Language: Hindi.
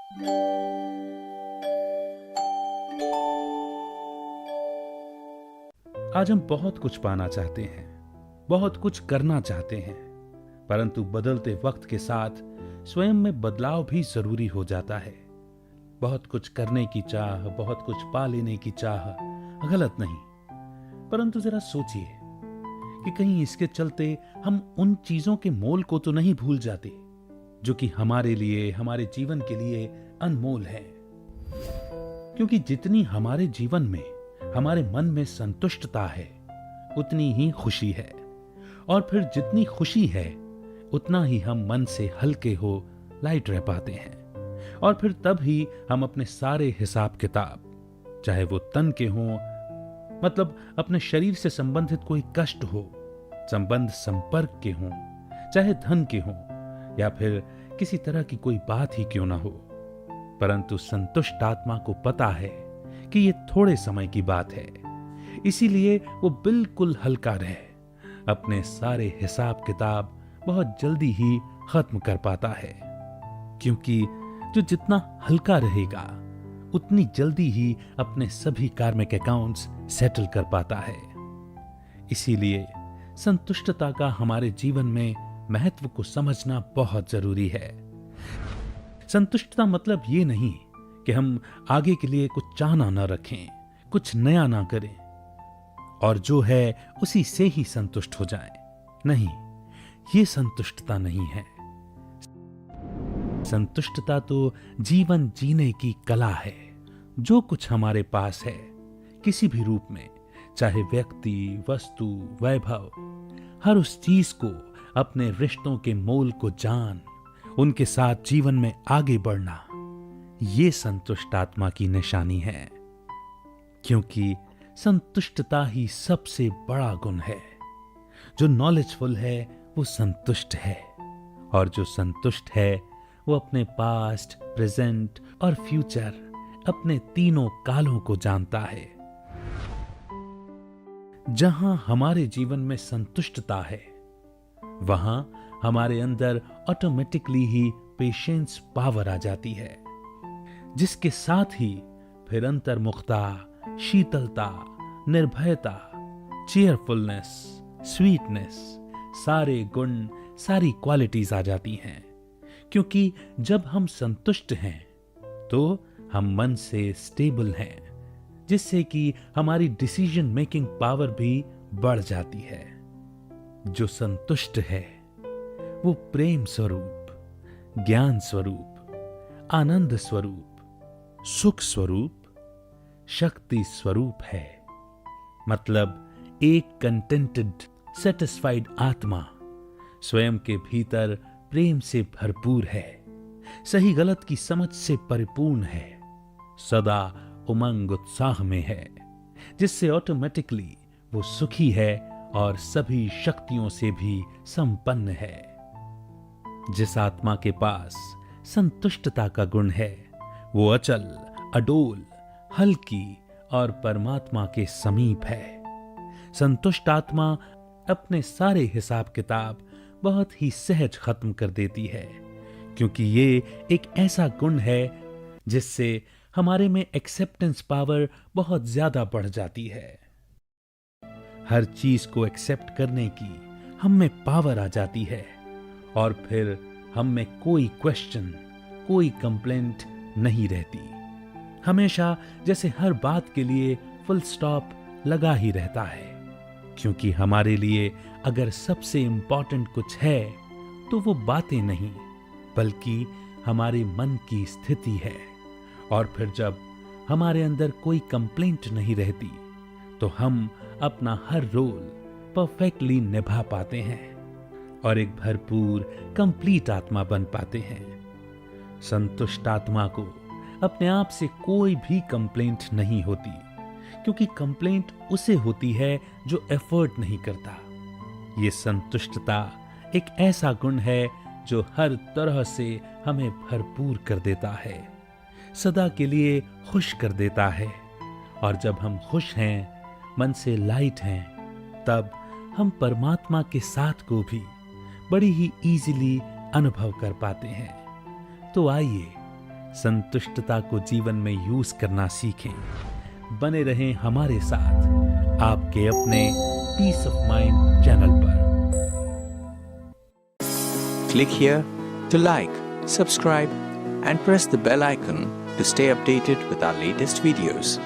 आज हम बहुत कुछ पाना चाहते हैं, बहुत कुछ करना चाहते हैं, परंतु बदलते वक्त के साथ स्वयं में बदलाव भी जरूरी हो जाता है। बहुत कुछ करने की चाह, बहुत कुछ पा लेने की चाह गलत नहीं, परंतु जरा सोचिए कि कहीं इसके चलते हम उन चीजों के मोल को तो नहीं भूल जाते जो कि हमारे लिए, हमारे जीवन के लिए अनमोल है। क्योंकि जितनी हमारे जीवन में, हमारे मन में संतुष्टता है, उतनी ही खुशी है, और फिर जितनी खुशी है उतना ही हम मन से हल्के हो, लाइट रह पाते हैं। और फिर तब ही हम अपने सारे हिसाब किताब, चाहे वो तन के हों, मतलब अपने शरीर से संबंधित कोई कष्ट हो, संबंध संपर्क के हों, चाहे धन के हों, या फिर किसी तरह की कोई बात ही क्यों ना हो, परंतु संतुष्ट आत्मा को पता है कि ये थोड़े समय की बात है, इसीलिए वो बिल्कुल हल्का रहे, अपने सारे हिसाब किताब बहुत जल्दी ही खत्म कर पाता है। क्योंकि जो जितना हल्का रहेगा उतनी जल्दी ही अपने सभी कार्मिक अकाउंट्स सेटल कर पाता है। इसीलिए संतुष्टता का हमारे जीवन में महत्व को समझना बहुत जरूरी है। संतुष्टता मतलब ये नहीं कि हम आगे के लिए कुछ चाहना न रखें, कुछ नया ना करें और जो है उसी से ही संतुष्ट हो जाएं। नहीं, ये संतुष्टता नहीं है। संतुष्टता तो जीवन जीने की कला है। जो कुछ हमारे पास है, किसी भी रूप में, चाहे व्यक्ति, वस्तु, वैभव, हर उस चीज को, अपने रिश्तों के मोल को जान उनके साथ जीवन में आगे बढ़ना, ये संतुष्ट आत्मा की निशानी है। क्योंकि संतुष्टता ही सबसे बड़ा गुण है। जो नॉलेजफुल है वो संतुष्ट है, और जो संतुष्ट है वो अपने पास्ट, प्रेजेंट और फ्यूचर, अपने तीनों कालों को जानता है। जहां हमारे जीवन में संतुष्टता है, वहां हमारे अंदर ऑटोमेटिकली ही पेशेंस पावर आ जाती है, जिसके साथ ही फिर अंतर्मुखता, शीतलता, निर्भयता, चीयरफुलनेस, स्वीटनेस, सारे गुण, सारी क्वालिटीज आ जाती हैं। क्योंकि जब हम संतुष्ट हैं तो हम मन से स्टेबल हैं, जिससे कि हमारी डिसीजन मेकिंग पावर भी बढ़ जाती है। जो संतुष्ट है वो प्रेम स्वरूप, ज्ञान स्वरूप, आनंद स्वरूप, सुख स्वरूप, शक्ति स्वरूप है। मतलब एक कंटेंटेड, सेटिस्फाइड आत्मा स्वयं के भीतर प्रेम से भरपूर है, सही गलत की समझ से परिपूर्ण है, सदा उमंग उत्साह में है, जिससे ऑटोमेटिकली वो सुखी है और सभी शक्तियों से भी संपन्न है। जिस आत्मा के पास संतुष्टता का गुण है वो अचल, अडोल, हल्की और परमात्मा के समीप है। संतुष्ट आत्मा अपने सारे हिसाब किताब बहुत ही सहज खत्म कर देती है, क्योंकि ये एक ऐसा गुण है जिससे हमारे में एक्सेप्टेंस पावर बहुत ज्यादा बढ़ जाती है। हर चीज को एक्सेप्ट करने की हम में पावर आ जाती है, और फिर हम में कोई क्वेश्चन, कोई कंप्लेंट नहीं रहती। हमेशा जैसे हर बात के लिए फुल स्टॉप लगा ही रहता है, क्योंकि हमारे लिए अगर सबसे इंपॉर्टेंट कुछ है तो वो बातें नहीं, बल्कि हमारे मन की स्थिति है। और फिर जब हमारे अंदर कोई कंप्लेंट नहीं रहती तो हम अपना हर रोल परफेक्टली निभा पाते हैं और एक भरपूर, कंप्लीट आत्मा बन पाते हैं। संतुष्ट आत्मा को अपने आप से कोई भी कंप्लेंट नहीं होती, क्योंकि कंप्लेंट उसे होती है जो एफर्ट नहीं करता। ये संतुष्टता एक ऐसा गुण है जो हर तरह से हमें भरपूर कर देता है, सदा के लिए खुश कर देता है। और जब हम खुश हैं, मन से लाइट हैं, तब हम परमात्मा के साथ को भी बड़ी ही इजीली अनुभव कर पाते हैं। तो आइए संतुष्टता को जीवन में यूज करना सीखें। बने रहें हमारे साथ आपके अपने पीस ऑफ माइंड चैनल पर। Click here to like, subscribe, and press the bell icon to stay updated with our latest videos.